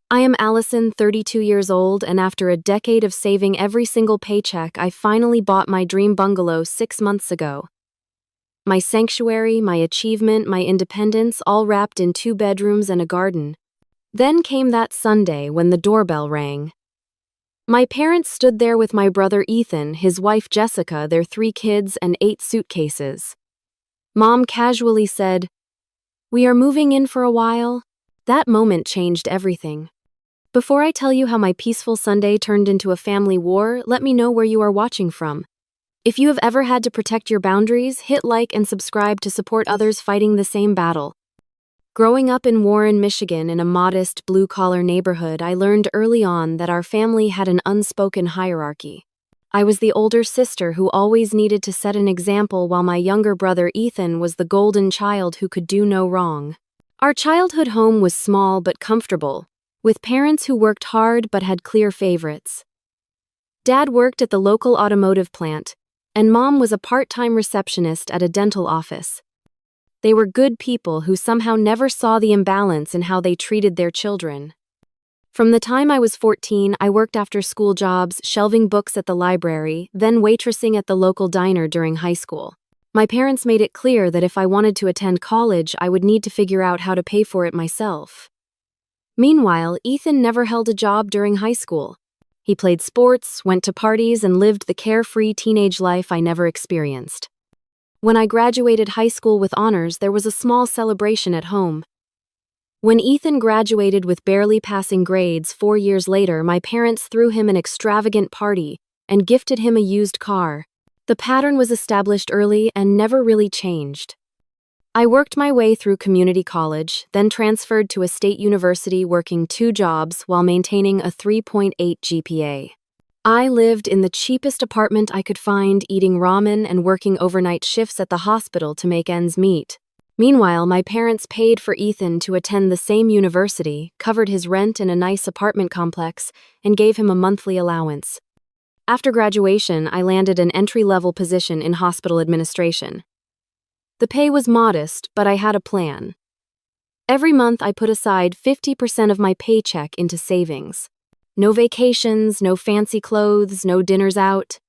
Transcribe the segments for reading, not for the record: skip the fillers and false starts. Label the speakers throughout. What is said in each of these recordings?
Speaker 1: I am Allison, 32 years old, and after a decade of saving every single paycheck, I finally bought my dream bungalow 6 months ago. My sanctuary, my achievement, my independence, all wrapped in 2 bedrooms and a garden. Then came that Sunday when the doorbell rang. My parents stood there with my brother Ethan, his wife Jessica, their 3 kids, and 8 suitcases. Mom casually said, "We are moving in for a while." That moment changed everything. Before I tell you how my peaceful Sunday turned into a family war, let me know where you are watching from. If you have ever had to protect your boundaries, hit like and subscribe to support others fighting the same battle. Growing up in Warren, Michigan, in a modest, blue-collar neighborhood, I learned early on that our family had an unspoken hierarchy. I was the older sister who always needed to set an example, while my younger brother Ethan was the golden child who could do no wrong. Our childhood home was small but comfortable, with parents who worked hard but had clear favorites. Dad worked at the local automotive plant, and Mom was a part-time receptionist at a dental office. They were good people who somehow never saw the imbalance in how they treated their children. From the time I was 14, I worked after-school jobs, shelving books at the library, then waitressing at the local diner during high school. My parents made it clear that if I wanted to attend college, I would need to figure out how to pay for it myself. Meanwhile, Ethan never held a job during high school. He played sports, went to parties, and lived the carefree teenage life I never experienced. When I graduated high school with honors, there was a small celebration at home. When Ethan graduated with barely passing grades 4 years later, my parents threw him an extravagant party and gifted him a used car. The pattern was established early and never really changed. I worked my way through community college, then transferred to a state university, working 2 jobs while maintaining a 3.8 GPA. I lived in the cheapest apartment I could find, eating ramen and working overnight shifts at the hospital to make ends meet. Meanwhile, my parents paid for Ethan to attend the same university, covered his rent in a nice apartment complex, and gave him a monthly allowance. After graduation, I landed an entry-level position in hospital administration. The pay was modest, but I had a plan. Every month, I put aside 50% of my paycheck into savings. No vacations, no fancy clothes, no dinners out.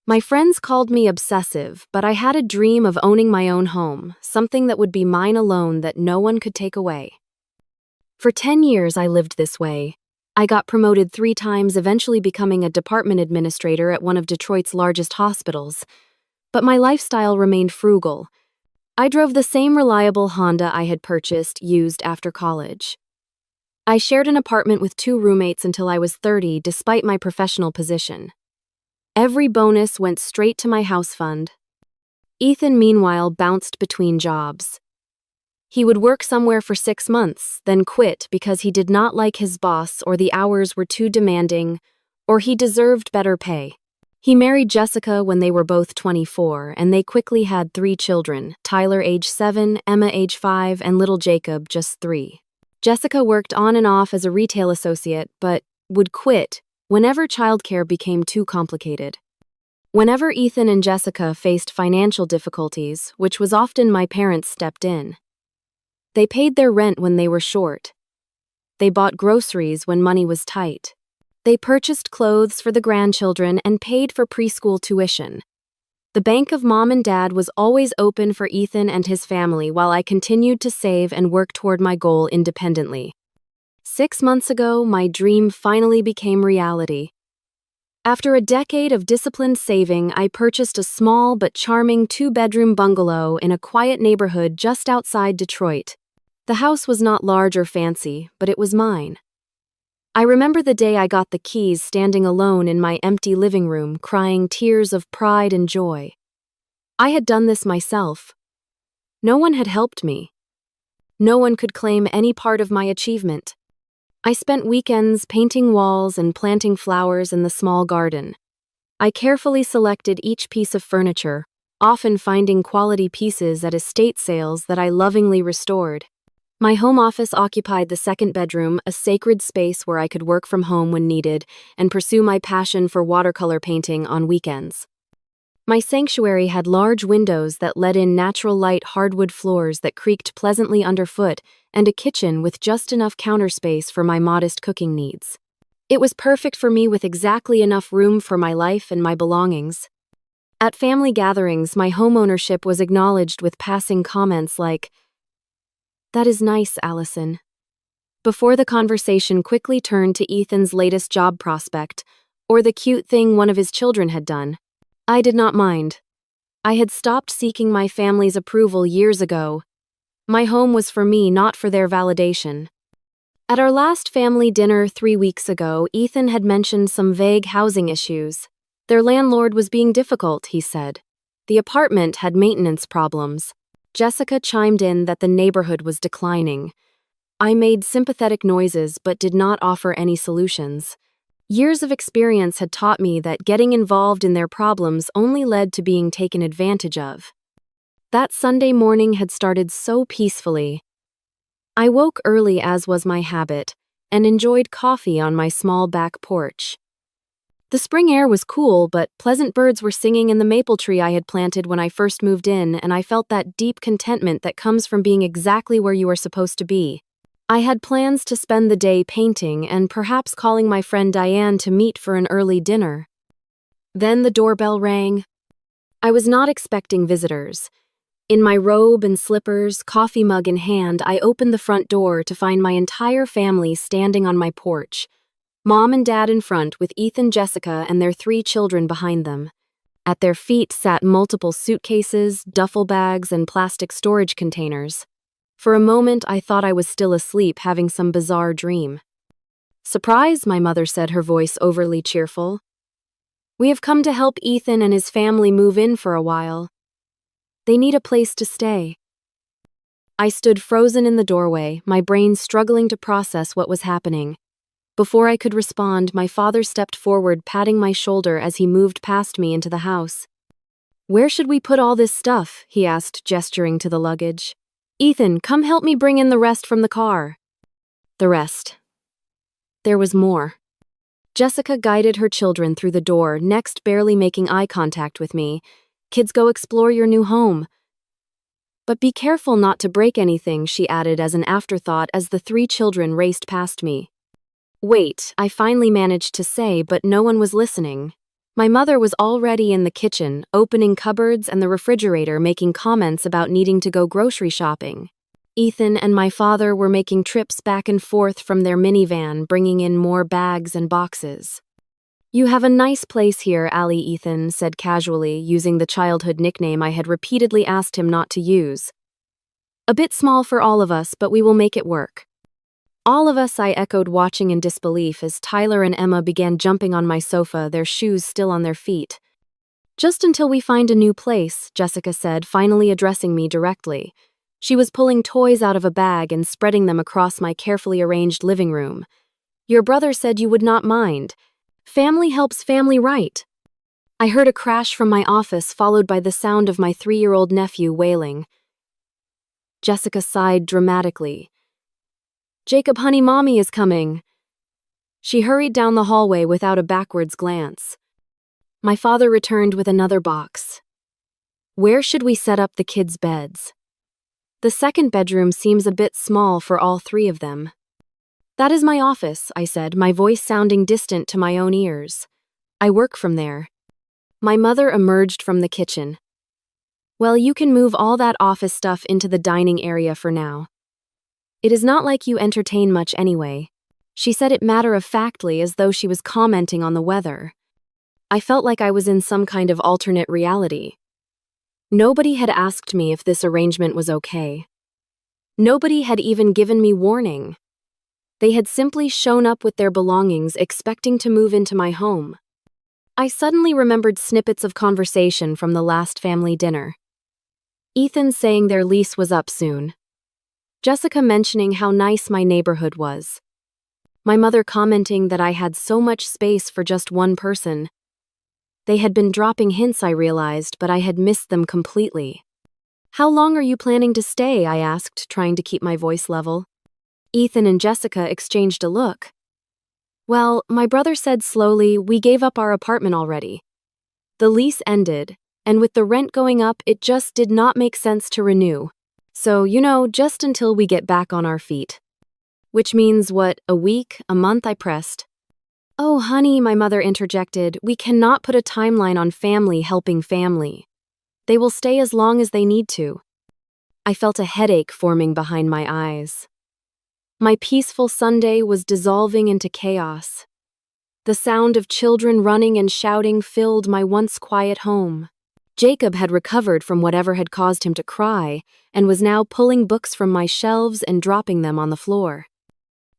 Speaker 1: My friends called me obsessive, but I had a dream of owning my own home, something that would be mine alone that no one could take away. For 10 years, I lived this way. I got promoted 3 times, eventually becoming a department administrator at one of Detroit's largest hospitals. But my lifestyle remained frugal. I drove the same reliable Honda I had purchased used after college. I shared an apartment with 2 roommates until I was 30, despite my professional position. Every bonus went straight to my house fund. Ethan, meanwhile, bounced between jobs. He would work somewhere for 6 months, then quit because he did not like his boss, or the hours were too demanding, or he deserved better pay. He married Jessica when they were both 24, and they quickly had 3 children, Tyler age 7, Emma age 5, and little Jacob just 3. Jessica worked on and off as a retail associate, but would quit whenever childcare became too complicated. Whenever Ethan and Jessica faced financial difficulties, which was often, my parents stepped in. They paid their rent when they were short. They bought groceries when money was tight. They purchased clothes for the grandchildren and paid for preschool tuition. The bank of Mom and Dad was always open for Ethan and his family, while I continued to save and work toward my goal independently. 6 months ago, my dream finally became reality. After a decade of disciplined saving, I purchased a small but charming 2-bedroom bungalow in a quiet neighborhood just outside Detroit. The house was not large or fancy, but it was mine. I remember the day I got the keys, standing alone in my empty living room, crying tears of pride and joy. I had done this myself. No one had helped me. No one could claim any part of my achievement. I spent weekends painting walls and planting flowers in the small garden. I carefully selected each piece of furniture, often finding quality pieces at estate sales that I lovingly restored. My home office occupied the 2nd bedroom, a sacred space where I could work from home when needed and pursue my passion for watercolor painting on weekends. My sanctuary had large windows that let in natural light, hardwood floors that creaked pleasantly underfoot, and a kitchen with just enough counter space for my modest cooking needs. It was perfect for me with exactly enough room for my life and my belongings. At family gatherings, my homeownership was acknowledged with passing comments like, "That is nice, Allison," before the conversation quickly turned to Ethan's latest job prospect, or the cute thing one of his children had done. I did not mind. I had stopped seeking my family's approval years ago. My home was for me, not for their validation. At our last family dinner 3 weeks ago, Ethan had mentioned some vague housing issues. Their landlord was being difficult, he said. The apartment had maintenance problems. Jessica chimed in that the neighborhood was declining. I made sympathetic noises but did not offer any solutions. Years of experience had taught me that getting involved in their problems only led to being taken advantage of. That Sunday morning had started so peacefully. I woke early, as was my habit, and enjoyed coffee on my small back porch. The spring air was cool, but pleasant birds were singing in the maple tree I had planted when I first moved in, and I felt that deep contentment that comes from being exactly where you are supposed to be. I had plans to spend the day painting and perhaps calling my friend Diane to meet for an early dinner. Then the doorbell rang. I was not expecting visitors. In my robe and slippers, coffee mug in hand, I opened the front door to find my entire family standing on my porch. Mom and Dad in front with Ethan, Jessica, and their 3 children behind them. At their feet sat multiple suitcases, duffel bags, and plastic storage containers. For a moment, I thought I was still asleep, having some bizarre dream. "Surprise," my mother said, her voice overly cheerful. "We have come to help Ethan and his family move in for a while. They need a place to stay." I stood frozen in the doorway, my brain struggling to process what was happening. Before I could respond, my father stepped forward, patting my shoulder as he moved past me into the house. "Where should we put all this stuff?" he asked, gesturing to the luggage. "Ethan, come help me bring in the rest from the car." The rest. There was more. Jessica guided her children through the door, next barely making eye contact with me. "Kids, go explore your new home. But be careful not to break anything," she added as an afterthought as the 3 children raced past me. "Wait," I finally managed to say, but no one was listening. My mother was already in the kitchen, opening cupboards and the refrigerator, making comments about needing to go grocery shopping. Ethan and my father were making trips back and forth from their minivan, bringing in more bags and boxes. "You have a nice place here, Allie," Ethan said casually, using the childhood nickname I had repeatedly asked him not to use. "A bit small for all of us, but we will make it work." "All of us," I echoed, watching in disbelief as Tyler and Emma began jumping on my sofa, their shoes still on their feet. "Just until we find a new place," Jessica said, finally addressing me directly. She was pulling toys out of a bag and spreading them across my carefully arranged living room. "Your brother said you would not mind. Family helps family, right?" I heard a crash from my office, followed by the sound of my 3-year-old nephew wailing. Jessica sighed dramatically. "Jacob, honey, Mommy is coming." She hurried down the hallway without a backwards glance. My father returned with another box. "Where should we set up the kids' beds?" "The second bedroom seems a bit small for all 3 of them." "That is my office," I said, my voice sounding distant to my own ears. "I work from there." My mother emerged from the kitchen. "Well, you can move all that office stuff into the dining area for now. It is not like you entertain much anyway." She said it matter-of-factly, as though she was commenting on the weather. I felt like I was in some kind of alternate reality. Nobody had asked me if this arrangement was okay. Nobody had even given me warning. They had simply shown up with their belongings, expecting to move into my home. I suddenly remembered snippets of conversation from the last family dinner. Ethan saying their lease was up soon. Jessica mentioning how nice my neighborhood was. My mother commenting that I had so much space for just one person. They had been dropping hints, I realized, but I had missed them completely. "How long are you planning to stay?" I asked, trying to keep my voice level. Ethan and Jessica exchanged a look. "Well," my brother said slowly, "we gave up our apartment already. The lease ended. and with the rent going up, it just did not make sense to renew. So, just until we get back on our feet. Which means what, a week, a month? I pressed. Oh, honey, my mother interjected, we cannot put a timeline on family helping family. They will stay as long as they need to. I felt a headache forming behind my eyes. My peaceful Sunday was dissolving into chaos. The sound of children running and shouting filled my once quiet home. Jacob had recovered from whatever had caused him to cry and was now pulling books from my shelves and dropping them on the floor.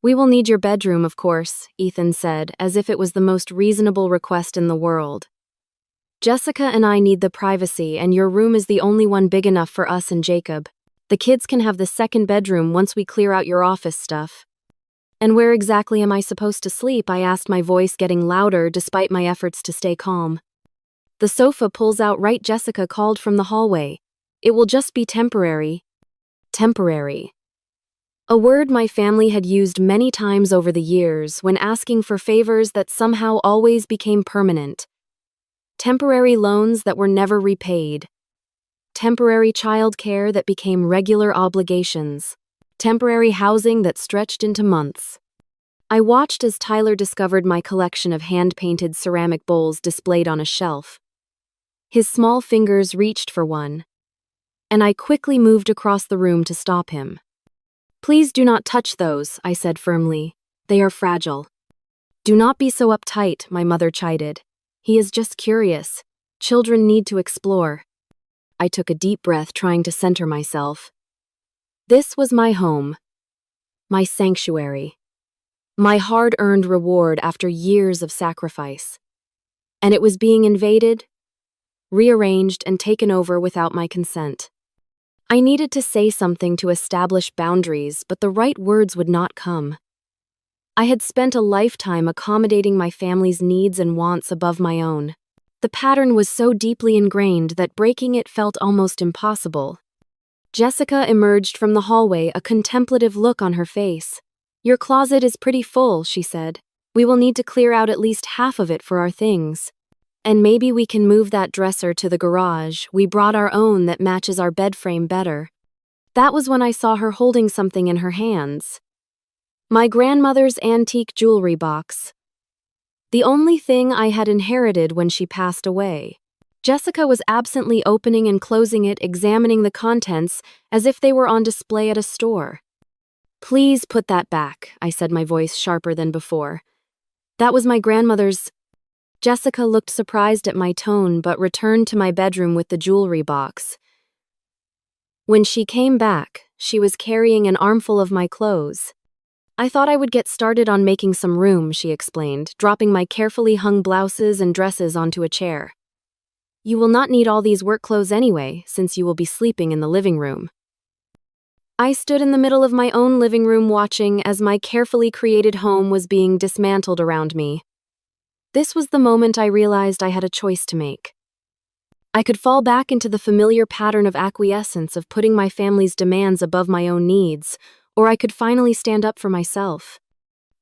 Speaker 1: We will need your bedroom, of course, Ethan said, as if it was the most reasonable request in the world. Jessica and I need the privacy, and your room is the only one big enough for us and Jacob. The kids can have the second bedroom once we clear out your office stuff. And where exactly am I supposed to sleep? I asked, my voice getting louder despite my efforts to stay calm. The sofa pulls out right, Jessica called from the hallway. It will just be temporary. Temporary. A word my family had used many times over the years when asking for favors that somehow always became permanent. Temporary loans that were never repaid. Temporary childcare that became regular obligations. Temporary housing that stretched into months. I watched as Tyler discovered my collection of hand-painted ceramic bowls displayed on a shelf. His small fingers reached for one, and I quickly moved across the room to stop him. Please do not touch those, I said firmly. They are fragile. Do not be so uptight, my mother chided. He is just curious. Children need to explore. I took a deep breath, trying to center myself. This was my home. My sanctuary. My hard-earned reward after years of sacrifice. And it was being invaded, rearranged, and taken over without my consent. I needed to say something to establish boundaries, but the right words would not come. I had spent a lifetime accommodating my family's needs and wants above my own. The pattern was so deeply ingrained that breaking it felt almost impossible. Jessica emerged from the hallway, a contemplative look on her face. Your closet is pretty full, she said. We will need to clear out at least half of it for our things. And maybe we can move that dresser to the garage. We brought our own that matches our bed frame better. That was when I saw her holding something in her hands. My grandmother's antique jewelry box. The only thing I had inherited when she passed away. Jessica was absently opening and closing it, examining the contents as if they were on display at a store. Please put that back, I said, my voice sharper than before. That was my grandmother's. Jessica looked surprised at my tone but returned to my bedroom with the jewelry box. When she came back, she was carrying an armful of my clothes. I thought I would get started on making some room, she explained, dropping my carefully hung blouses and dresses onto a chair. You will not need all these work clothes anyway, since you will be sleeping in the living room. I stood in the middle of my own living room watching as my carefully created home was being dismantled around me. This was the moment I realized I had a choice to make. I could fall back into the familiar pattern of acquiescence of putting my family's demands above my own needs, or I could finally stand up for myself.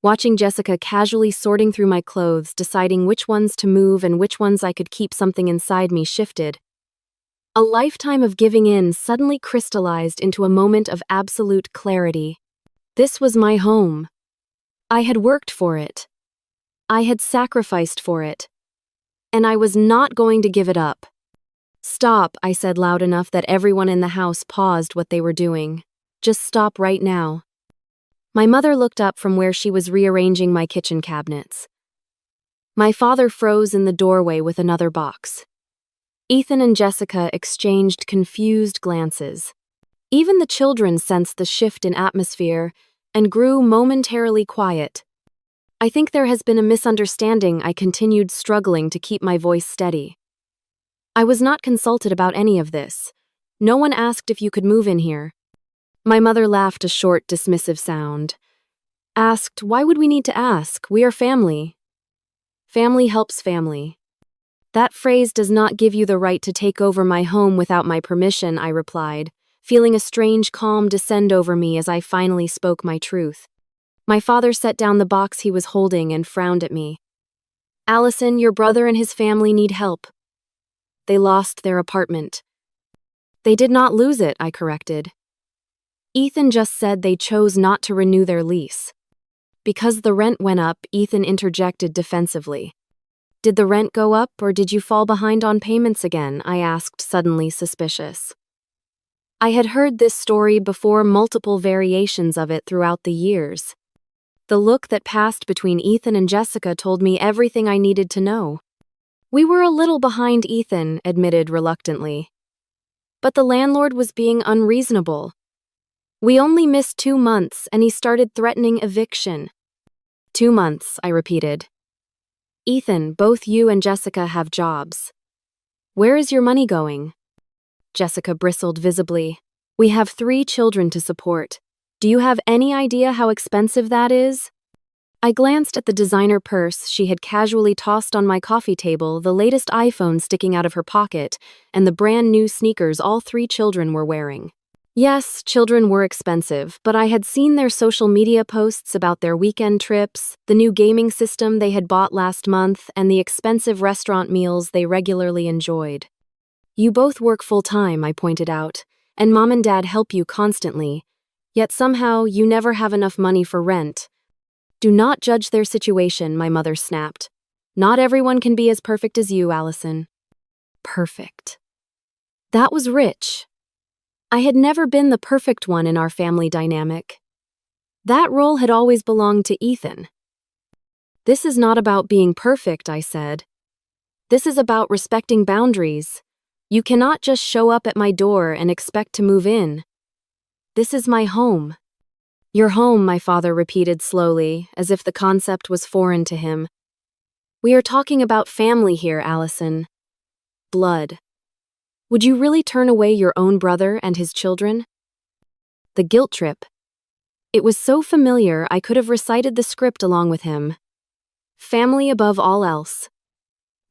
Speaker 1: Watching Jessica casually sorting through my clothes, deciding which ones to move and which ones I could keep, something inside me shifted. A lifetime of giving in suddenly crystallized into a moment of absolute clarity. This was my home. I had worked for it. I had sacrificed for it. And I was not going to give it up. Stop, I said loud enough that everyone in the house paused what they were doing. Just stop right now. My mother looked up from where she was rearranging my kitchen cabinets. My father froze in the doorway with another box. Ethan and Jessica exchanged confused glances. Even the children sensed the shift in atmosphere and grew momentarily quiet. I think there has been a misunderstanding, I continued, struggling to keep my voice steady. I was not consulted about any of this. No one asked if you could move in here. My mother laughed a short, dismissive sound. Asked, why would we need to ask? We are family. Family helps family. That phrase does not give you the right to take over my home without my permission, I replied, feeling a strange calm descend over me as I finally spoke my truth. My father set down the box he was holding and frowned at me. Allison, your brother and his family need help. They lost their apartment. They did not lose it, I corrected. Ethan just said they chose not to renew their lease. Because the rent went up, Ethan interjected defensively. Did the rent go up or did you fall behind on payments again? I asked, suddenly suspicious. I had heard this story before, multiple variations of it throughout the years. The look that passed between Ethan and Jessica told me everything I needed to know. We were a little behind, Ethan admitted reluctantly. But the landlord was being unreasonable. We only missed 2 months and he started threatening eviction. 2 months, I repeated. Ethan, both you and Jessica have jobs. Where is your money going? Jessica bristled visibly. We have 3 children to support. Do you have any idea how expensive that is? I glanced at the designer purse she had casually tossed on my coffee table, the latest iPhone sticking out of her pocket, and the brand new sneakers all 3 children were wearing. Yes, children were expensive, but I had seen their social media posts about their weekend trips, the new gaming system they had bought last month, and the expensive restaurant meals they regularly enjoyed. You both work full-time, I pointed out, and Mom and Dad help you constantly, yet somehow you never have enough money for rent. Do not judge their situation, my mother snapped. Not everyone can be as perfect as you, Allison. Perfect. That was rich. I had never been the perfect one in our family dynamic. That role had always belonged to Ethan. This is not about being perfect, I said. This is about respecting boundaries. You cannot just show up at my door and expect to move in. This is my home. Your home, my father repeated slowly, as if the concept was foreign to him. We are talking about family here, Allison. Blood. Would you really turn away your own brother and his children? The guilt trip. It was so familiar I could have recited the script along with him. Family above all else.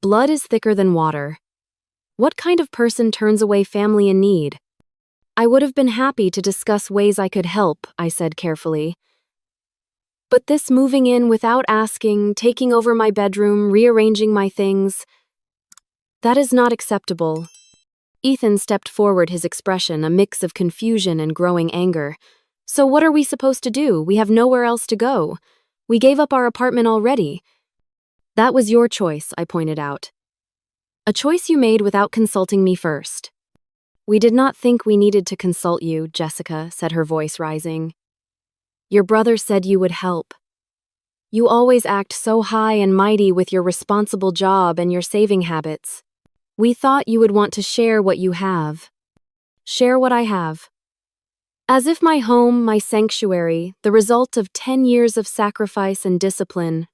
Speaker 1: Blood is thicker than water. What kind of person turns away family in need? I would have been happy to discuss ways I could help, I said carefully. But this moving in without asking, taking over my bedroom, rearranging my things, that is not acceptable. Ethan stepped forward, his expression a mix of confusion and growing anger. So what are we supposed to do? We have nowhere else to go. We gave up our apartment already. That was your choice, I pointed out. A choice you made without consulting me first. We did not think we needed to consult you, Jessica, said her voice rising. Your brother said you would help. You always act so high and mighty with your responsible job and your saving habits. We thought you would want to share what you have. Share what I have. As if my home, my sanctuary, the result of 10 years of sacrifice and discipline,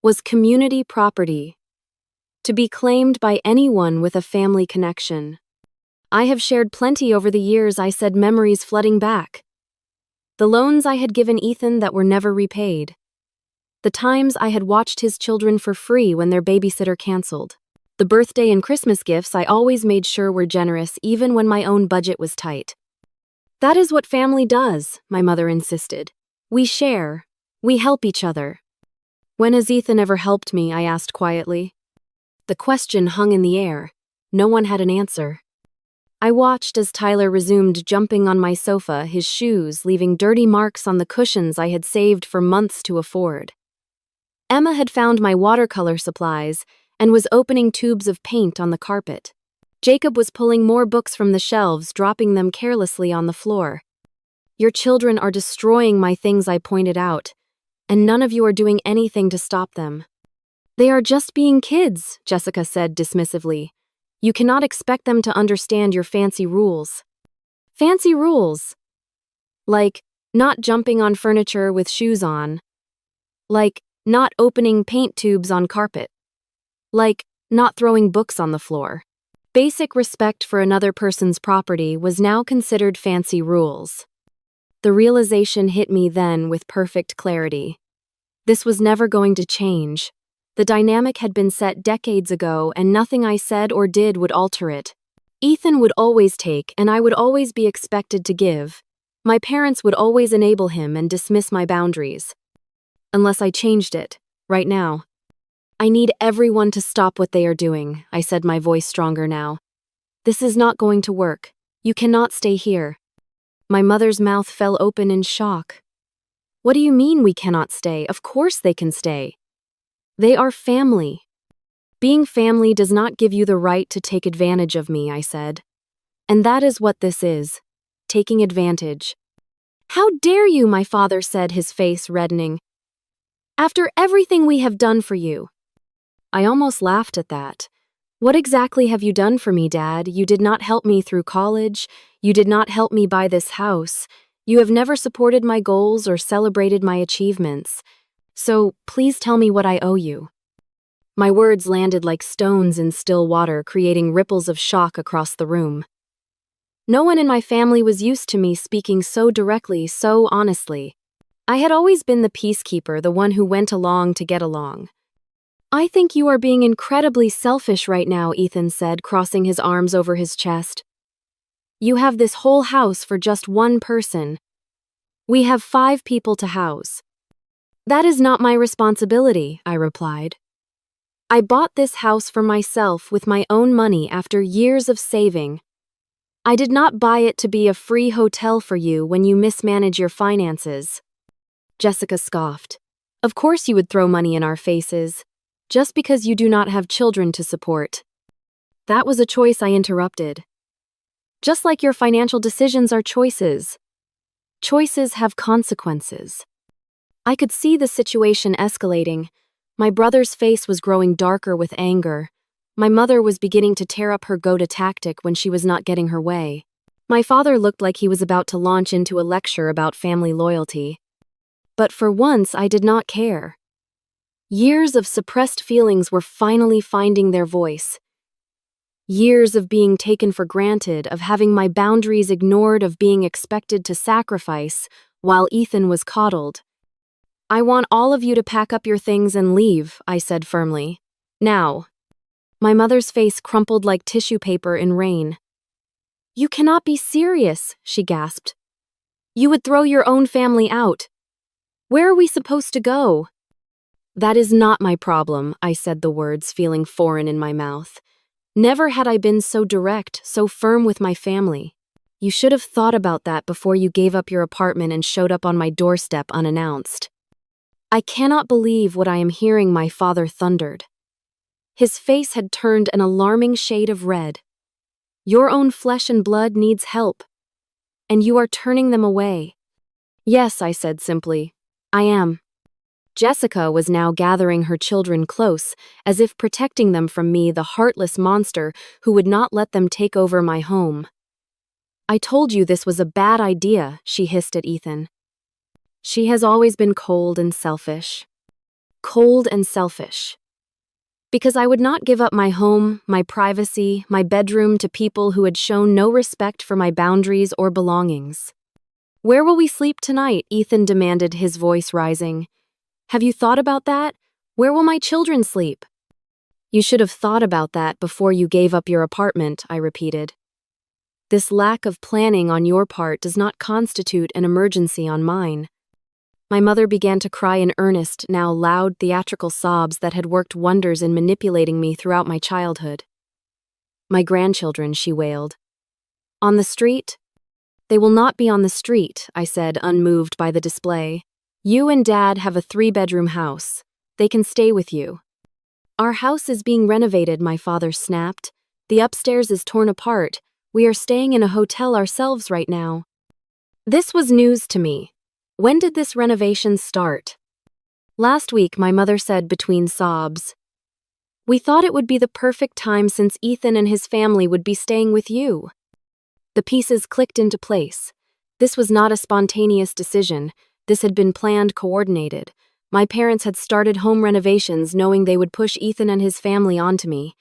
Speaker 1: was community property, to be claimed by anyone with a family connection. I have shared plenty over the years, I said, memories flooding back. The loans I had given Ethan that were never repaid. The times I had watched his children for free when their babysitter canceled. The birthday and Christmas gifts I always made sure were generous even when my own budget was tight. That is what family does, my mother insisted. We share. We help each other. When has Ethan ever helped me? I asked quietly. The question hung in the air. No one had an answer. I watched as Tyler resumed jumping on my sofa, his shoes leaving dirty marks on the cushions I had saved for months to afford. Emma had found my watercolor supplies and was opening tubes of paint on the carpet. Jacob was pulling more books from the shelves, dropping them carelessly on the floor. Your children are destroying my things, I pointed out, and none of you are doing anything to stop them. They are just being kids, Jessica said dismissively. You cannot expect them to understand your fancy rules. Fancy rules? Like not jumping on furniture with shoes on. Like not opening paint tubes on carpet. Like not throwing books on the floor. Basic respect for another person's property was now considered fancy rules. The realization hit me then with perfect clarity. This was never going to change. The dynamic had been set decades ago, and nothing I said or did would alter it. Ethan would always take, and I would always be expected to give. My parents would always enable him and dismiss my boundaries. Unless I changed it, right now. I need everyone to stop what they are doing, I said, my voice stronger now. This is not going to work. You cannot stay here. My mother's mouth fell open in shock. What do you mean we cannot stay? Of course they can stay. They are family. Being family does not give you the right to take advantage of me, I said. And that is what this is. Taking advantage. How dare you, my father said, his face reddening. After everything we have done for you. I almost laughed at that. What exactly have you done for me, Dad? You did not help me through college. You did not help me buy this house. You have never supported my goals or celebrated my achievements. So, please tell me what I owe you. My words landed like stones in still water, creating ripples of shock across the room. No one in my family was used to me speaking so directly, so honestly. I had always been the peacekeeper, the one who went along to get along. I think you are being incredibly selfish right now, Ethan said, crossing his arms over his chest. You have this whole house for just one person. We have 5 people to house. That is not my responsibility, I replied. I bought this house for myself with my own money after years of saving. I did not buy it to be a free hotel for you when you mismanage your finances. Jessica scoffed. Of course you would throw money in our faces, just because you do not have children to support. That was a choice, I interrupted. Just like your financial decisions are choices. Choices have consequences. I could see the situation escalating. My brother's face was growing darker with anger. My mother was beginning to tear up her go-to tactic when she was not getting her way. My father looked like he was about to launch into a lecture about family loyalty. But for once, I did not care. Years of suppressed feelings were finally finding their voice. Years of being taken for granted, of having my boundaries ignored, of being expected to sacrifice while Ethan was coddled. I want all of you to pack up your things and leave, I said firmly. Now. My mother's face crumpled like tissue paper in rain. You cannot be serious, she gasped. You would throw your own family out. Where are we supposed to go? That is not my problem, I said, the words feeling foreign in my mouth. Never had I been so direct, so firm with my family. You should have thought about that before you gave up your apartment and showed up on my doorstep unannounced. I cannot believe what I am hearing, my father thundered. His face had turned an alarming shade of red. Your own flesh and blood needs help, and you are turning them away. Yes, I said simply. I am. Jessica was now gathering her children close, as if protecting them from me, the heartless monster who would not let them take over my home. I told you this was a bad idea, she hissed at Ethan. She has always been cold and selfish. Cold and selfish. Because I would not give up my home, my privacy, my bedroom to people who had shown no respect for my boundaries or belongings. Where will we sleep tonight? Ethan demanded, his voice rising. Have you thought about that? Where will my children sleep? You should have thought about that before you gave up your apartment, I repeated. This lack of planning on your part does not constitute an emergency on mine. My mother began to cry in earnest, now loud, theatrical sobs that had worked wonders in manipulating me throughout my childhood. My grandchildren, she wailed. On the street? They will not be on the street, I said, unmoved by the display. You and Dad have a 3-bedroom house. They can stay with you. Our house is being renovated, my father snapped. The upstairs is torn apart. We are staying in a hotel ourselves right now. This was news to me. When did this renovation start? Last week, my mother said between sobs. We thought it would be the perfect time since Ethan and his family would be staying with you. The pieces clicked into place. This was not a spontaneous decision. This had been planned, coordinated. My parents had started home renovations knowing they would push Ethan and his family onto me.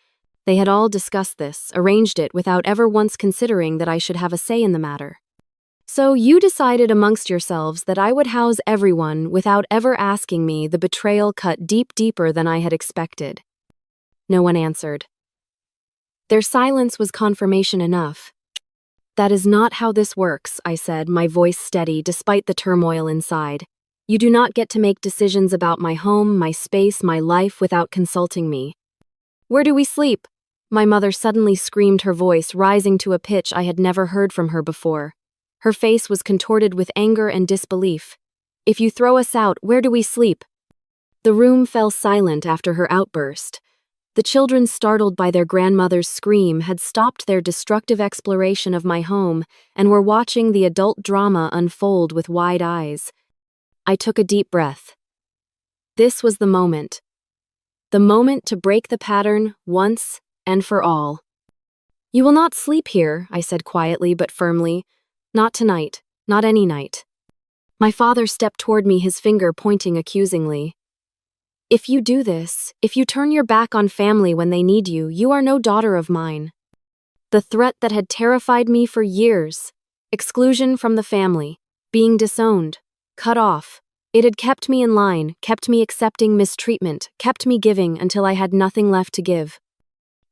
Speaker 1: They had all discussed this, arranged it without ever once considering that I should have a say in the matter. So you decided amongst yourselves that I would house everyone without ever asking me. The betrayal cut deeper than I had expected. No one answered. Their silence was confirmation enough. That is not how this works, I said, my voice steady despite the turmoil inside. You do not get to make decisions about my home, my space, my life without consulting me. Where do we sleep? My mother suddenly screamed, her voice rising to a pitch I had never heard from her before. Her face was contorted with anger and disbelief. If you throw us out, where do we sleep? The room fell silent after her outburst. The children, startled by their grandmother's scream, had stopped their destructive exploration of my home and were watching the adult drama unfold with wide eyes. I took a deep breath. This was the moment. The moment to break the pattern once and for all. You will not sleep here, I said quietly but firmly. Not tonight, not any night. My father stepped toward me, his finger pointing accusingly. If you do this, if you turn your back on family when they need you, you are no daughter of mine. The threat that had terrified me for years, exclusion from the family, being disowned, cut off, it had kept me in line, kept me accepting mistreatment, kept me giving until I had nothing left to give.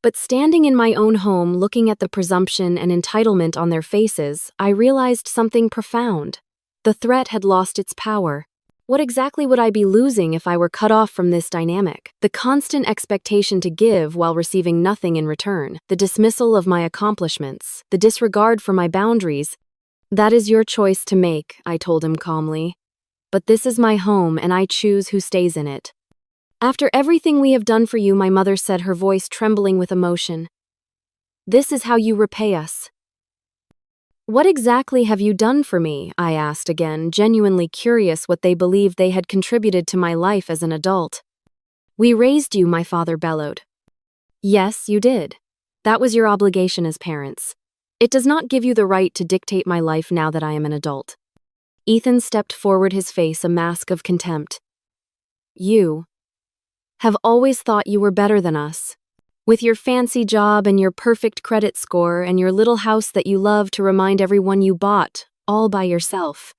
Speaker 1: But standing in my own home, looking at the presumption and entitlement on their faces, I realized something profound. The threat had lost its power. What exactly would I be losing if I were cut off from this dynamic? The constant expectation to give while receiving nothing in return, the dismissal of my accomplishments, the disregard for my boundaries. That is your choice to make, I told him calmly. But this is my home and I choose who stays in it. After everything we have done for you, my mother said, her voice trembling with emotion. This is how you repay us. What exactly have you done for me? I asked again, genuinely curious what they believed they had contributed to my life as an adult. We raised you, my father bellowed. Yes, you did. That was your obligation as parents. It does not give you the right to dictate my life now that I am an adult. Ethan stepped forward, his face a mask of contempt. You have always thought you were better than us. With your fancy job and your perfect credit score and your little house that you love to remind everyone you bought, all by yourself.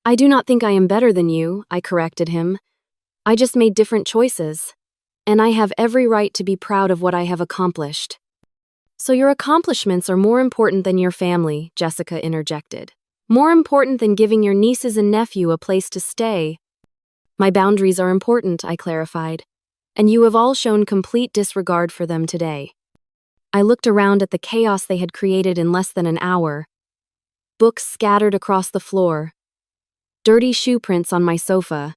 Speaker 1: I do not think I am better than you, I corrected him. I just made different choices. And I have every right to be proud of what I have accomplished. So your accomplishments are more important than your family, Jessica interjected. More important than giving your nieces and nephew a place to stay. My boundaries are important, I clarified. And you have all shown complete disregard for them today. I looked around at the chaos they had created in less than an hour. Books scattered across the floor. Dirty shoe prints on my sofa.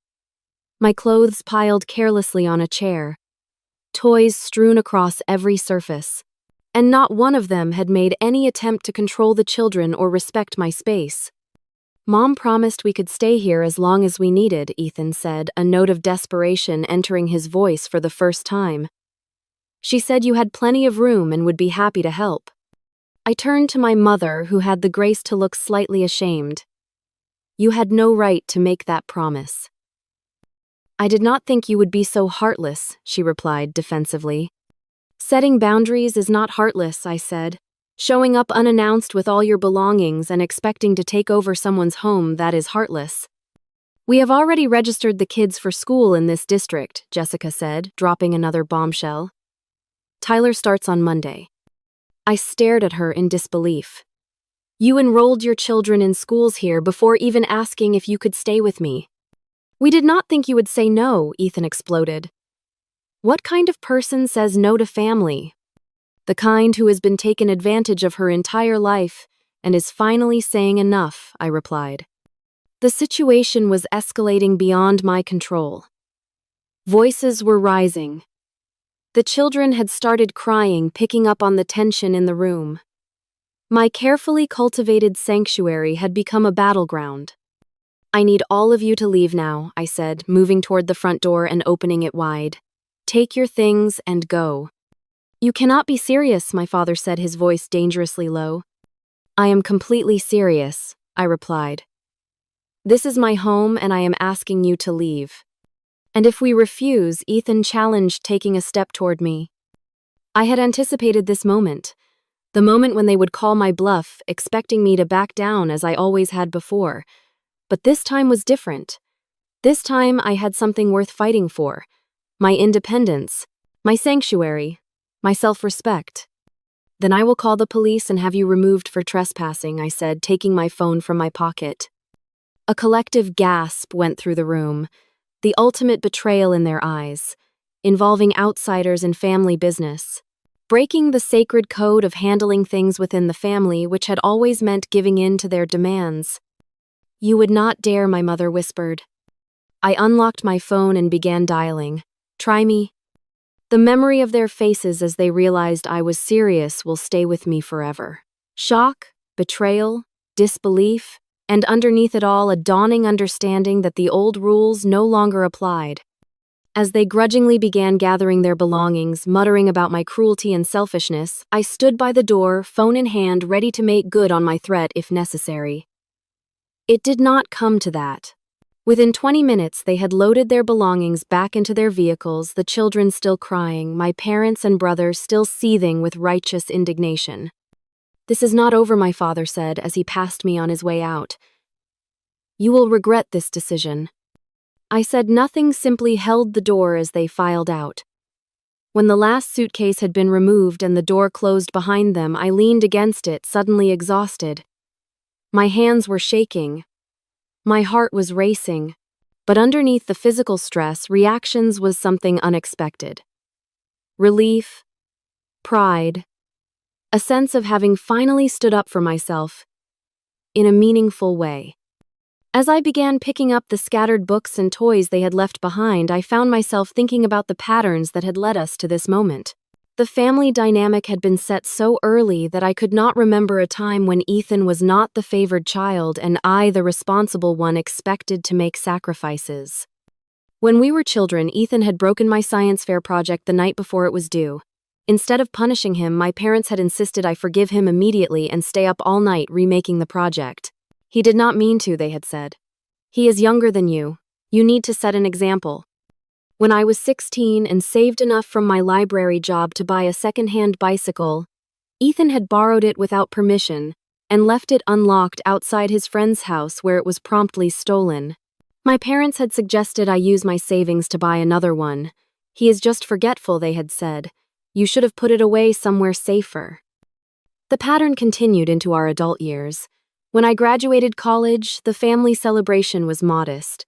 Speaker 1: My clothes piled carelessly on a chair. Toys strewn across every surface. And not one of them had made any attempt to control the children or respect my space. Mom promised we could stay here as long as we needed, Ethan said, a note of desperation entering his voice for the first time. She said you had plenty of room and would be happy to help. I turned to my mother, who had the grace to look slightly ashamed. You had no right to make that promise. I did not think you would be so heartless, she replied defensively. Setting boundaries is not heartless, I said. Showing up unannounced with all your belongings and expecting to take over someone's home, that is heartless. We have already registered the kids for school in this district, Jessica said, dropping another bombshell. Tyler starts on Monday. I stared at her in disbelief. You enrolled your children in schools here before even asking if you could stay with me. We did not think you would say no, Ethan exploded. What kind of person says no to family? The kind who has been taken advantage of her entire life and is finally saying enough, I replied. The situation was escalating beyond my control. Voices were rising. The children had started crying, picking up on the tension in the room. My carefully cultivated sanctuary had become a battleground. I need all of you to leave now, I said, moving toward the front door and opening it wide. Take your things and go. You cannot be serious, my father said, his voice dangerously low. I am completely serious, I replied. This is my home and I am asking you to leave. And if we refuse, Ethan challenged, taking a step toward me. I had anticipated this moment, the moment when they would call my bluff, expecting me to back down as I always had before. But this time was different. This time I had something worth fighting for. My independence, my sanctuary, my self-respect. Then I will call the police and have you removed for trespassing, I said, taking my phone from my pocket. A collective gasp went through the room, the ultimate betrayal in their eyes, involving outsiders and family business. Breaking the sacred code of handling things within the family, which had always meant giving in to their demands. "You would not dare," my mother whispered. I unlocked my phone and began dialing. "Try me." The memory of their faces as they realized I was serious will stay with me forever. Shock, betrayal, disbelief, and underneath it all a dawning understanding that the old rules no longer applied. As they grudgingly began gathering their belongings, muttering about my cruelty and selfishness, I stood by the door, phone in hand, ready to make good on my threat if necessary. It did not come to that. Within 20 minutes, they had loaded their belongings back into their vehicles, the children still crying, my parents and brother still seething with righteous indignation. "This is not over," my father said as he passed me on his way out. "You will regret this decision." I said nothing, simply held the door as they filed out. When the last suitcase had been removed and the door closed behind them, I leaned against it, suddenly exhausted. My hands were shaking. My heart was racing. But underneath the physical stress, reactions was something unexpected. Relief, pride, a sense of having finally stood up for myself in a meaningful way. As I began picking up the scattered books and toys they had left behind, I found myself thinking about the patterns that had led us to this moment. The family dynamic had been set so early that I could not remember a time when Ethan was not the favored child and I, the responsible one, expected to make sacrifices. When we were children, Ethan had broken my science fair project the night before it was due. Instead of punishing him, my parents had insisted I forgive him immediately and stay up all night remaking the project. "He did not mean to," they had said. "He is younger than you. You need to set an example." When I was 16 and saved enough from my library job to buy a second-hand bicycle, Ethan had borrowed it without permission and left it unlocked outside his friend's house where it was promptly stolen. My parents had suggested I use my savings to buy another one. "He is just forgetful," they had said. "You should have put it away somewhere safer." The pattern continued into our adult years. When I graduated college, the family celebration was modest.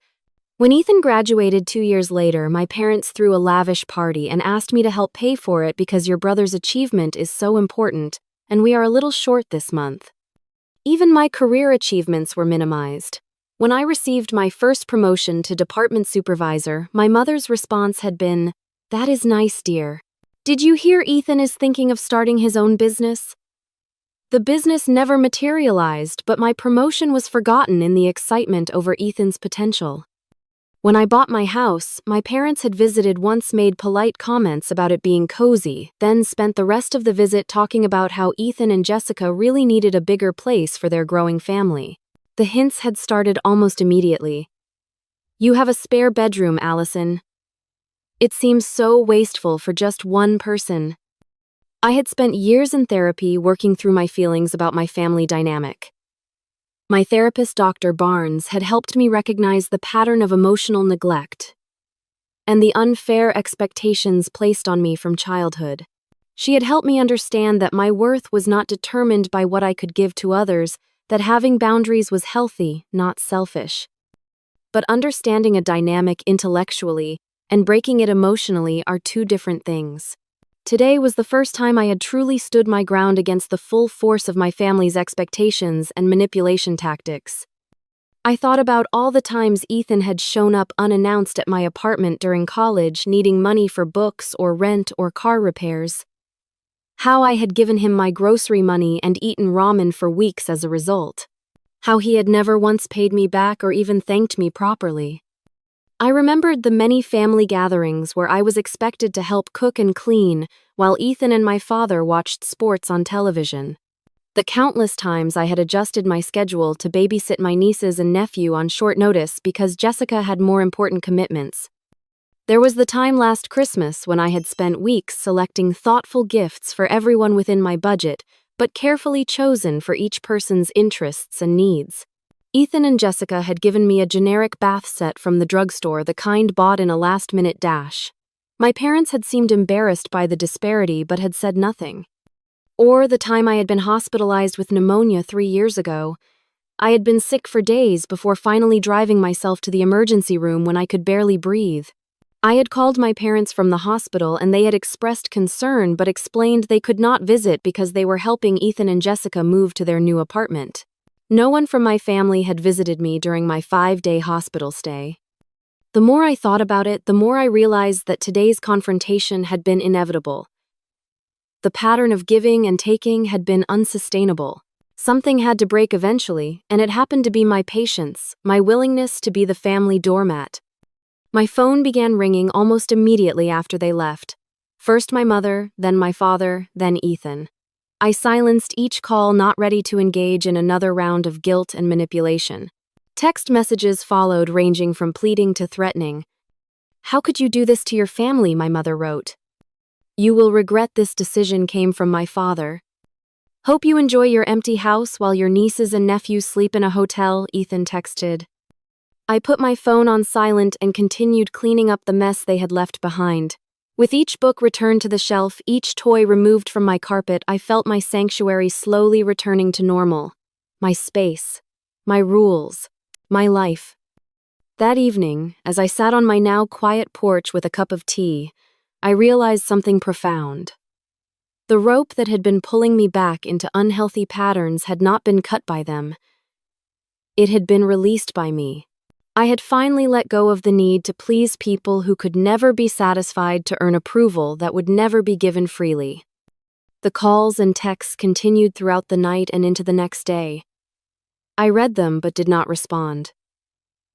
Speaker 1: When Ethan graduated 2 years later, my parents threw a lavish party and asked me to help pay for it because your brother's achievement is so important, and we are a little short this month. Even my career achievements were minimized. When I received my first promotion to department supervisor, my mother's response had been, "That is nice, dear. Did you hear Ethan is thinking of starting his own business?" The business never materialized, but my promotion was forgotten in the excitement over Ethan's potential. When I bought my house, my parents had visited once, made polite comments about it being cozy, then spent the rest of the visit talking about how Ethan and Jessica really needed a bigger place for their growing family. The hints had started almost immediately. "You have a spare bedroom, Allison. It seems so wasteful for just one person." I had spent years in therapy working through my feelings about my family dynamic. My therapist, Dr. Barnes, had helped me recognize the pattern of emotional neglect and the unfair expectations placed on me from childhood. She had helped me understand that my worth was not determined by what I could give to others, that having boundaries was healthy, not selfish. But understanding a dynamic intellectually and breaking it emotionally are two different things. Today was the first time I had truly stood my ground against the full force of my family's expectations and manipulation tactics. I thought about all the times Ethan had shown up unannounced at my apartment during college, needing money for books or rent or car repairs. How I had given him my grocery money and eaten ramen for weeks as a result. How he had never once paid me back or even thanked me properly. I remembered the many family gatherings where I was expected to help cook and clean while Ethan and my father watched sports on television. The countless times I had adjusted my schedule to babysit my nieces and nephew on short notice because Jessica had more important commitments. There was the time last Christmas when I had spent weeks selecting thoughtful gifts for everyone within my budget, but carefully chosen for each person's interests and needs. Ethan and Jessica had given me a generic bath set from the drugstore, the kind bought in a last-minute dash. My parents had seemed embarrassed by the disparity but had said nothing. Or the time I had been hospitalized with pneumonia 3 years ago. I had been sick for days before finally driving myself to the emergency room when I could barely breathe. I had called my parents from the hospital and they had expressed concern but explained they could not visit because they were helping Ethan and Jessica move to their new apartment. No one from my family had visited me during my 5-day hospital stay. The more I thought about it, the more I realized that today's confrontation had been inevitable. The pattern of giving and taking had been unsustainable. Something had to break eventually, and it happened to be my patience, my willingness to be the family doormat. My phone began ringing almost immediately after they left. First my mother, then my father, then Ethan. I silenced each call, not ready to engage in another round of guilt and manipulation. Text messages followed, ranging from pleading to threatening. "How could you do this to your family?" my mother wrote. "You will regret this decision," came from my father. "Hope you enjoy your empty house while your nieces and nephews sleep in a hotel," Ethan texted. I put my phone on silent and continued cleaning up the mess they had left behind. With each book returned to the shelf, each toy removed from my carpet, I felt my sanctuary slowly returning to normal. My space. My rules. My life. That evening, as I sat on my now quiet porch with a cup of tea, I realized something profound. The rope that had been pulling me back into unhealthy patterns had not been cut by them. It had been released by me. I had finally let go of the need to please people who could never be satisfied, to earn approval that would never be given freely. The calls and texts continued throughout the night and into the next day. I read them but did not respond.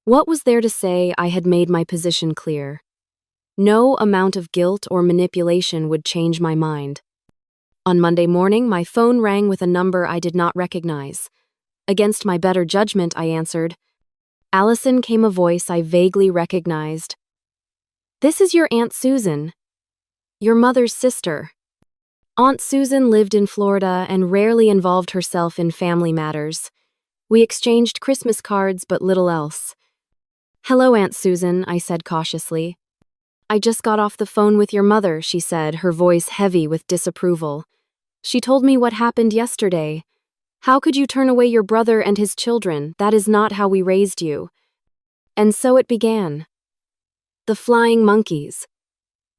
Speaker 1: What was there to say? I had made my position clear. No amount of guilt or manipulation would change my mind. On Monday morning, my phone rang with a number I did not recognize. Against my better judgment, I answered. "Allison," came a voice I vaguely recognized. "This is your Aunt Susan. Your mother's sister." Aunt Susan lived in Florida and rarely involved herself in family matters. We exchanged Christmas cards but little else. "Hello, Aunt Susan," I said cautiously. "I just got off the phone with your mother," she said, her voice heavy with disapproval. "She told me what happened yesterday. How could you turn away your brother and his children? That is not how we raised you." And so it began. The flying monkeys.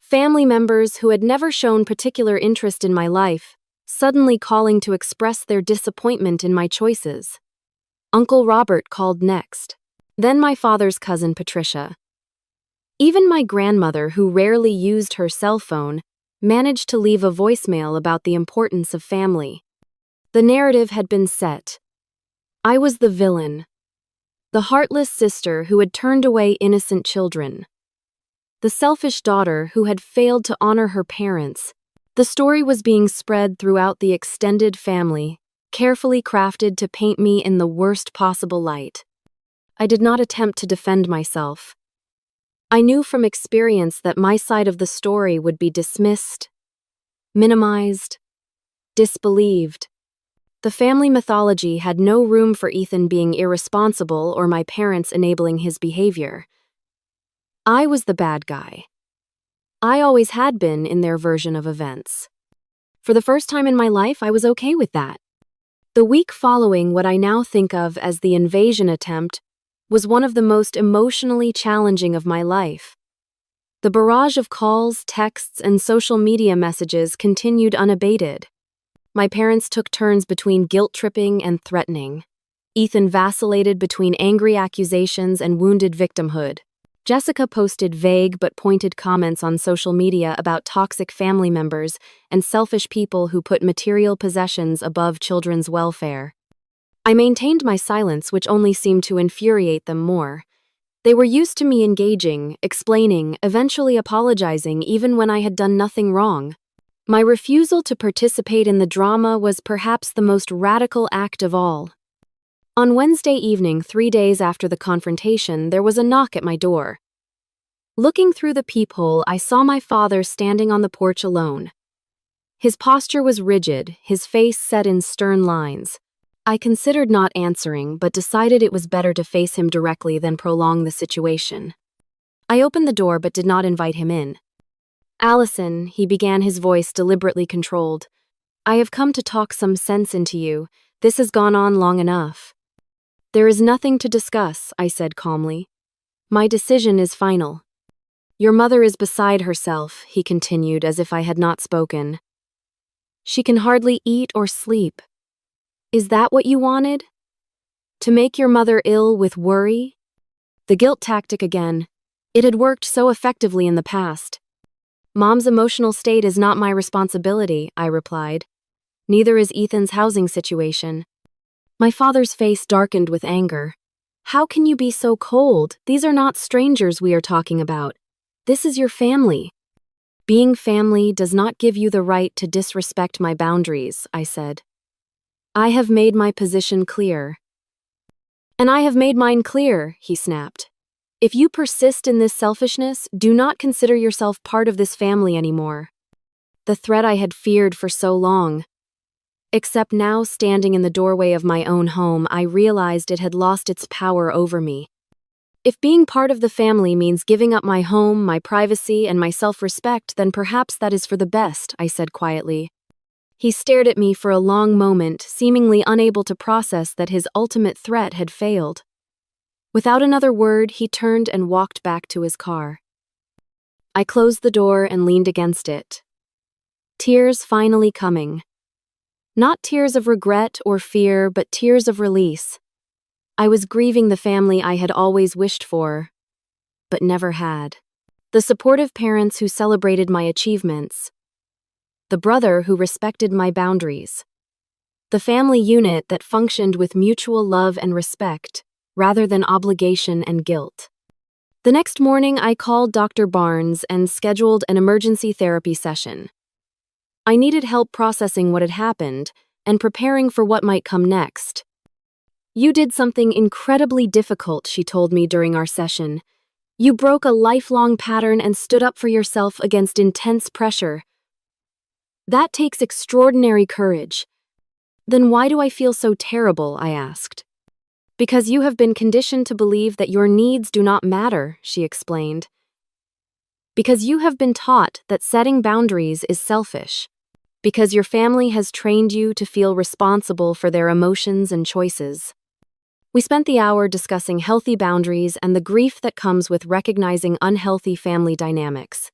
Speaker 1: Family members who had never shown particular interest in my life, suddenly calling to express their disappointment in my choices. Uncle Robert called next. Then my father's cousin Patricia. Even my grandmother, who rarely used her cell phone, managed to leave a voicemail about the importance of family. The narrative had been set. I was the villain. The heartless sister who had turned away innocent children. The selfish daughter who had failed to honor her parents. The story was being spread throughout the extended family, carefully crafted to paint me in the worst possible light. I did not attempt to defend myself. I knew from experience that my side of the story would be dismissed, minimized, disbelieved. The family mythology had no room for Ethan being irresponsible or my parents enabling his behavior. I was the bad guy. I always had been in their version of events. For the first time in my life, I was okay with that. The week following what I now think of as the invasion attempt was one of the most emotionally challenging of my life. The barrage of calls, texts, and social media messages continued unabated. My parents took turns between guilt-tripping and threatening. Ethan vacillated between angry accusations and wounded victimhood. Jessica posted vague but pointed comments on social media about toxic family members and selfish people who put material possessions above children's welfare. I maintained my silence, which only seemed to infuriate them more. They were used to me engaging, explaining, eventually apologizing even when I had done nothing wrong. My refusal to participate in the drama was perhaps the most radical act of all. On Wednesday evening, 3 days after the confrontation, there was a knock at my door. Looking through the peephole, I saw my father standing on the porch alone. His posture was rigid, his face set in stern lines. I considered not answering, but decided it was better to face him directly than prolong the situation. I opened the door but did not invite him in. "Allison," he began, his voice deliberately controlled. "I have come to talk some sense into you. This has gone on long enough." There is nothing to discuss, I said calmly. My decision is final. Your mother is beside herself, he continued as if I had not spoken. She can hardly eat or sleep. Is that what you wanted? To make your mother ill with worry? The guilt tactic again. It had worked so effectively in the past. Mom's emotional state is not my responsibility, I replied. Neither is Ethan's housing situation. My father's face darkened with anger. How can you be so cold? These are not strangers we are talking about. This is your family. Being family does not give you the right to disrespect my boundaries, I said. I have made my position clear. And I have made mine clear, he snapped. If you persist in this selfishness, do not consider yourself part of this family anymore. The threat I had feared for so long. Except now, standing in the doorway of my own home, I realized it had lost its power over me. If being part of the family means giving up my home, my privacy, and my self-respect, then perhaps that is for the best, I said quietly. He stared at me for a long moment, seemingly unable to process that his ultimate threat had failed. Without another word, he turned and walked back to his car. I closed the door and leaned against it. Tears finally coming. Not tears of regret or fear, but tears of release. I was grieving the family I had always wished for, but never had. The supportive parents who celebrated my achievements. The brother who respected my boundaries. The family unit that functioned with mutual love and respect, rather than obligation and guilt. The next morning, I called Dr. Barnes and scheduled an emergency therapy session. I needed help processing what had happened and preparing for what might come next. You did something incredibly difficult, she told me during our session. You broke a lifelong pattern and stood up for yourself against intense pressure. That takes extraordinary courage. Then why do I feel so terrible? I asked. Because you have been conditioned to believe that your needs do not matter, she explained. Because you have been taught that setting boundaries is selfish. Because your family has trained you to feel responsible for their emotions and choices. We spent the hour discussing healthy boundaries and the grief that comes with recognizing unhealthy family dynamics.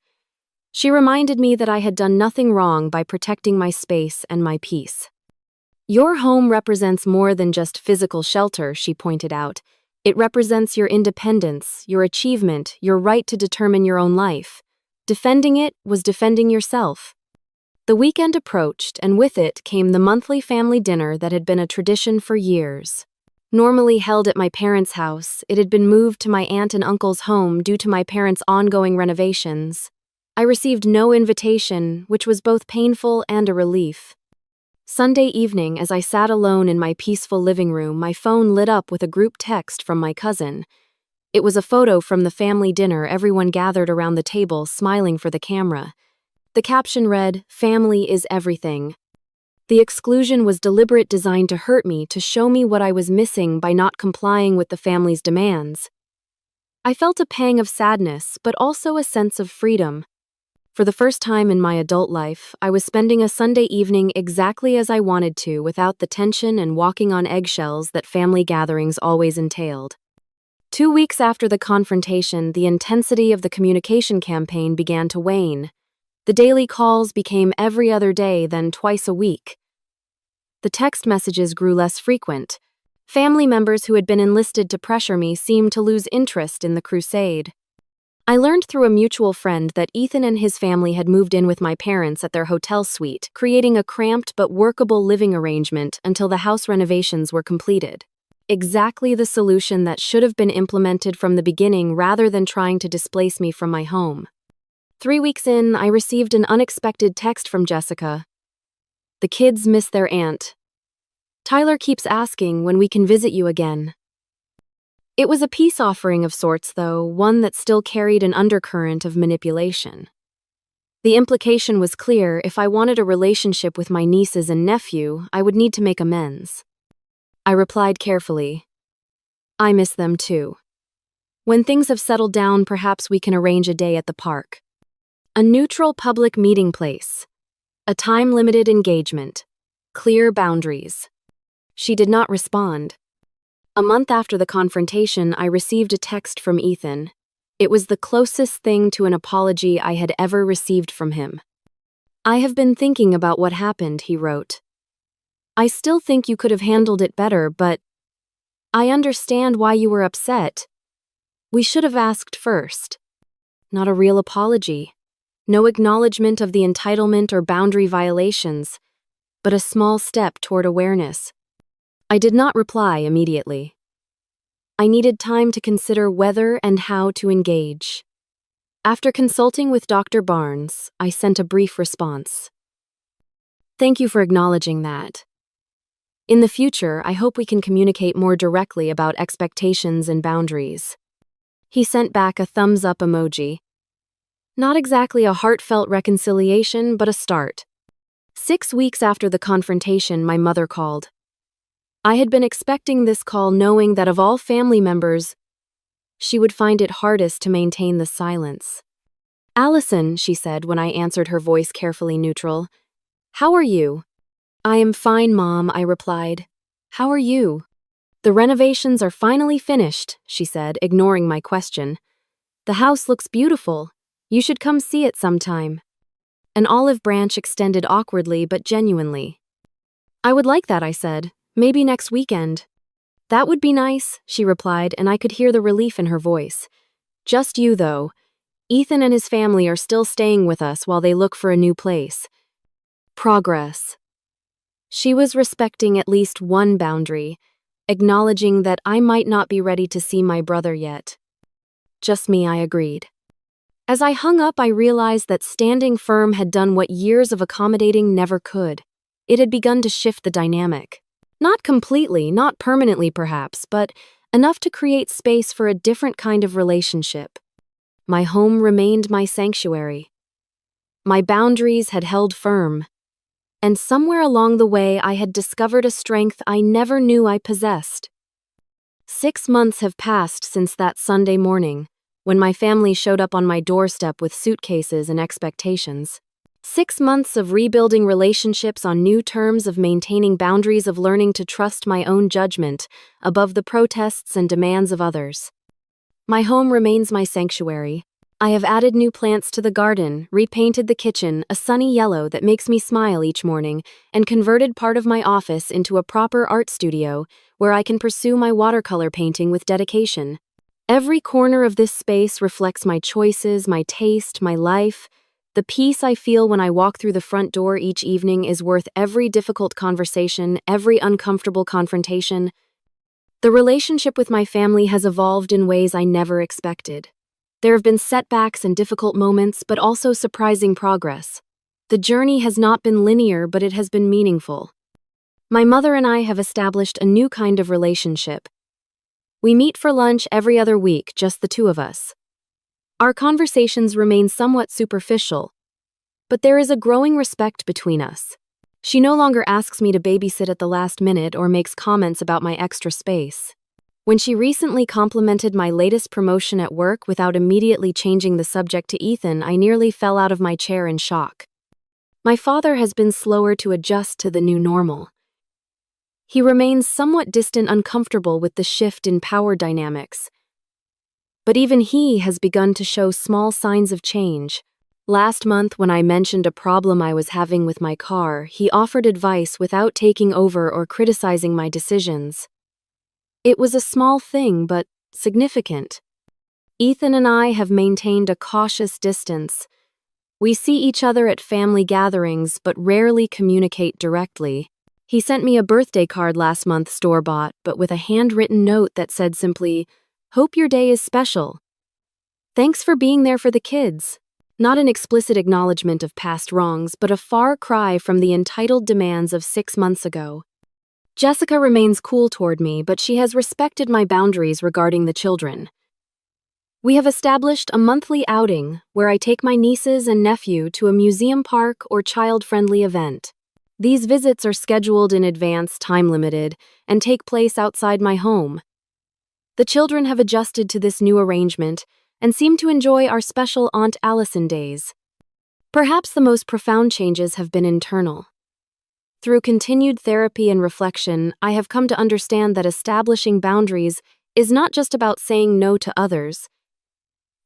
Speaker 1: She reminded me that I had done nothing wrong by protecting my space and my peace. Your home represents more than just physical shelter, she pointed out. It represents your independence, your achievement, your right to determine your own life. Defending it was defending yourself. The weekend approached, and with it came the monthly family dinner that had been a tradition for years. Normally held at my parents' house, it had been moved to my aunt and uncle's home due to my parents' ongoing renovations. I received no invitation, which was both painful and a relief. Sunday evening, as I sat alone in my peaceful living room, my phone lit up with a group text from my cousin. It was a photo from the family dinner, everyone gathered around the table, smiling for the camera. The caption read, "Family is everything." The exclusion was deliberate, designed to hurt me, to show me what I was missing by not complying with the family's demands. I felt a pang of sadness, but also a sense of freedom. For the first time in my adult life, I was spending a Sunday evening exactly as I wanted to, without the tension and walking on eggshells that family gatherings always entailed. 2 weeks after the confrontation, the intensity of the communication campaign began to wane. The daily calls became every other day, then twice a week. The text messages grew less frequent. Family members who had been enlisted to pressure me seemed to lose interest in the crusade. I learned through a mutual friend that Ethan and his family had moved in with my parents at their hotel suite, creating a cramped but workable living arrangement until the house renovations were completed. Exactly the solution that should have been implemented from the beginning rather than trying to displace me from my home. 3 weeks in, I received an unexpected text from Jessica. The kids miss their aunt. Tyler keeps asking when we can visit you again. It was a peace offering of sorts, though, one that still carried an undercurrent of manipulation. The implication was clear: if I wanted a relationship with my nieces and nephew, I would need to make amends. I replied carefully. I miss them too. When things have settled down, perhaps we can arrange a day at the park. A neutral public meeting place. A time-limited engagement. Clear boundaries. She did not respond. A month after the confrontation, I received a text from Ethan. It was the closest thing to an apology I had ever received from him. "I have been thinking about what happened," he wrote. "I still think you could have handled it better, but I understand why you were upset. We should have asked first." Not a real apology. No acknowledgement of the entitlement or boundary violations, but a small step toward awareness. I did not reply immediately. I needed time to consider whether and how to engage. After consulting with Dr. Barnes, I sent a brief response. "Thank you for acknowledging that. In the future, I hope we can communicate more directly about expectations and boundaries." He sent back a thumbs-up emoji. Not exactly a heartfelt reconciliation, but a start. 6 weeks after the confrontation, my mother called. I had been expecting this call, knowing that of all family members, she would find it hardest to maintain the silence. "Allison," she said when I answered, her voice carefully neutral. "How are you?" "I am fine, Mom," I replied. "How are you?" "The renovations are finally finished," she said, ignoring my question. "The house looks beautiful. You should come see it sometime." An olive branch extended awkwardly but genuinely. "I would like that," I said. "Maybe next weekend." "That would be nice," she replied, and I could hear the relief in her voice. "Just you, though. Ethan and his family are still staying with us while they look for a new place." Progress. She was respecting at least one boundary, acknowledging that I might not be ready to see my brother yet. "Just me," I agreed. As I hung up, I realized that standing firm had done what years of accommodating never could. It had begun to shift the dynamic. Not completely, not permanently perhaps, but enough to create space for a different kind of relationship. My home remained my sanctuary. My boundaries had held firm. And somewhere along the way, I had discovered a strength I never knew I possessed. 6 months have passed since that Sunday morning, when my family showed up on my doorstep with suitcases and expectations. 6 months of rebuilding relationships on new terms, of maintaining boundaries, of learning to trust my own judgment above the protests and demands of others. My home remains my sanctuary. I have added new plants to the garden, repainted the kitchen a sunny yellow that makes me smile each morning, and converted part of my office into a proper art studio where I can pursue my watercolor painting with dedication. Every corner of this space reflects my choices, my taste, my life. The peace I feel when I walk through the front door each evening is worth every difficult conversation, every uncomfortable confrontation. The relationship with my family has evolved in ways I never expected. There have been setbacks and difficult moments, but also surprising progress. The journey has not been linear, but it has been meaningful. My mother and I have established a new kind of relationship. We meet for lunch every other week, just the two of us. Our conversations remain somewhat superficial, but there is a growing respect between us. She no longer asks me to babysit at the last minute or makes comments about my extra space. When she recently complimented my latest promotion at work without immediately changing the subject to Ethan, I nearly fell out of my chair in shock. My father has been slower to adjust to the new normal. He remains somewhat distant, uncomfortable with the shift in power dynamics. But even he has begun to show small signs of change. Last month, when I mentioned a problem I was having with my car, he offered advice without taking over or criticizing my decisions. It was a small thing, but significant. Ethan and I have maintained a cautious distance. We see each other at family gatherings, but rarely communicate directly. He sent me a birthday card last month, store-bought, but with a handwritten note that said simply, "Hope your day is special. Thanks for being there for the kids." Not an explicit acknowledgement of past wrongs, but a far cry from the entitled demands of 6 months ago. Jessica remains cool toward me, but she has respected my boundaries regarding the children. We have established a monthly outing where I take my nieces and nephew to a museum, park, or child-friendly event. These visits are scheduled in advance, time-limited, and take place outside my home. The children have adjusted to this new arrangement and seem to enjoy our special Aunt Allison days. Perhaps the most profound changes have been internal. Through continued therapy and reflection, I have come to understand that establishing boundaries is not just about saying no to others,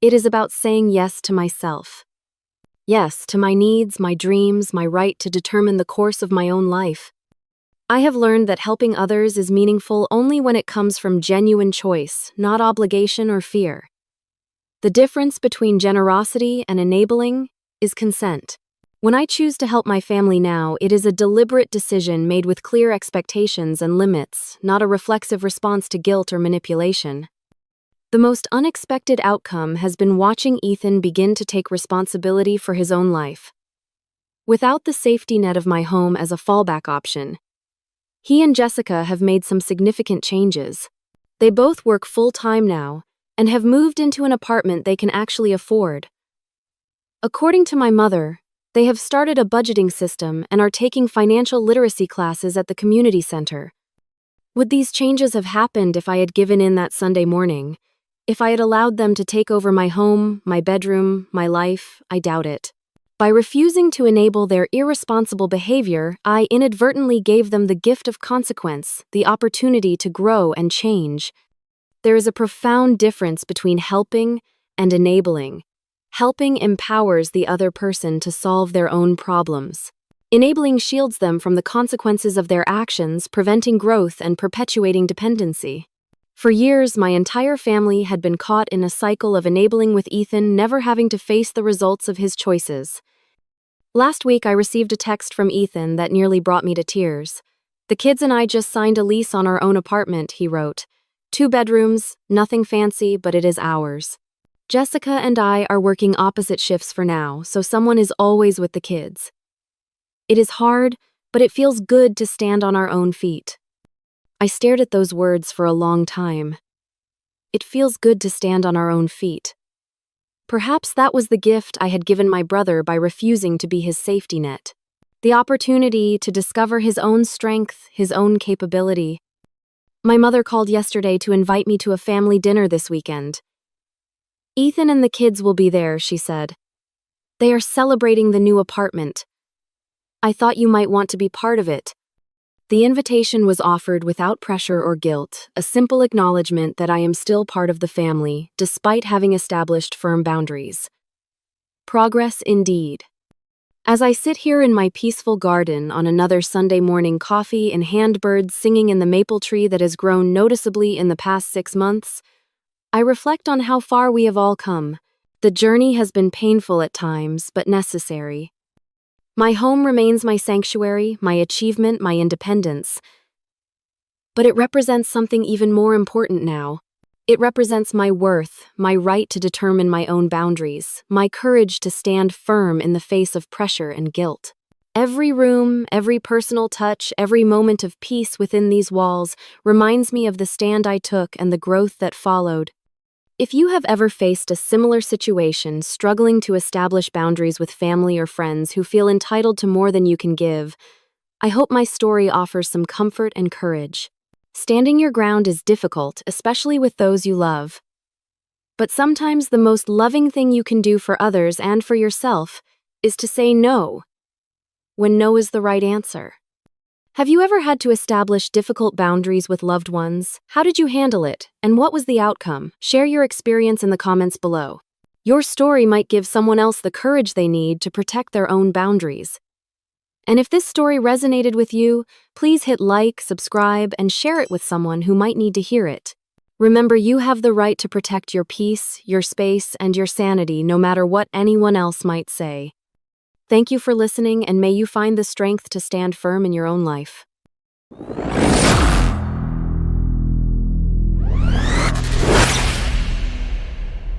Speaker 1: it is about saying yes to myself. Yes, to my needs, my dreams, my right to determine the course of my own life. I have learned that helping others is meaningful only when it comes from genuine choice, not obligation or fear. The difference between generosity and enabling is consent. When I choose to help my family now, it is a deliberate decision made with clear expectations and limits, not a reflexive response to guilt or manipulation. The most unexpected outcome has been watching Ethan begin to take responsibility for his own life. Without the safety net of my home as a fallback option, he and Jessica have made some significant changes. They both work full-time now and have moved into an apartment they can actually afford. According to my mother, they have started a budgeting system and are taking financial literacy classes at the community center. Would these changes have happened if I had given in that Sunday morning? If I had allowed them to take over my home, my bedroom, my life? I doubt it. By refusing to enable their irresponsible behavior, I inadvertently gave them the gift of consequence, the opportunity to grow and change. There is a profound difference between helping and enabling. Helping empowers the other person to solve their own problems. Enabling shields them from the consequences of their actions, preventing growth and perpetuating dependency. For years, my entire family had been caught in a cycle of enabling, with Ethan never having to face the results of his choices. Last week, I received a text from Ethan that nearly brought me to tears. "The kids and I just signed a lease on our own apartment," he wrote. 2 bedrooms, nothing fancy, but it is ours. Jessica and I are working opposite shifts for now, so someone is always with the kids. It is hard, but it feels good to stand on our own feet. I stared at those words for a long time. It feels good to stand on our own feet. Perhaps that was the gift I had given my brother by refusing to be his safety net. The opportunity to discover his own strength, his own capability. My mother called yesterday to invite me to a family dinner this weekend. "Ethan and the kids will be there," she said. "They are celebrating the new apartment. I thought you might want to be part of it." The invitation was offered without pressure or guilt, a simple acknowledgement that I am still part of the family, despite having established firm boundaries. Progress indeed. As I sit here in my peaceful garden on another Sunday morning, coffee in hand, birds singing in the maple tree that has grown noticeably in the past 6 months, I reflect on how far we have all come. The journey has been painful at times, but necessary. My home remains my sanctuary, my achievement, my independence. But it represents something even more important now. It represents my worth, my right to determine my own boundaries, my courage to stand firm in the face of pressure and guilt. Every room, every personal touch, every moment of peace within these walls reminds me of the stand I took and the growth that followed. If you have ever faced a similar situation, struggling to establish boundaries with family or friends who feel entitled to more than you can give, I hope my story offers some comfort and courage. Standing your ground is difficult, especially with those you love. But sometimes the most loving thing you can do for others and for yourself is to say no, when no is the right answer. Have you ever had to establish difficult boundaries with loved ones? How did you handle it, and what was the outcome? Share your experience in the comments below. Your story might give someone else the courage they need to protect their own boundaries. And if this story resonated with you, please hit like, subscribe, and share it with someone who might need to hear it. Remember, you have the right to protect your peace, your space, and your sanity, no matter what anyone else might say. Thank you for listening, and may you find the strength to stand firm in your own life.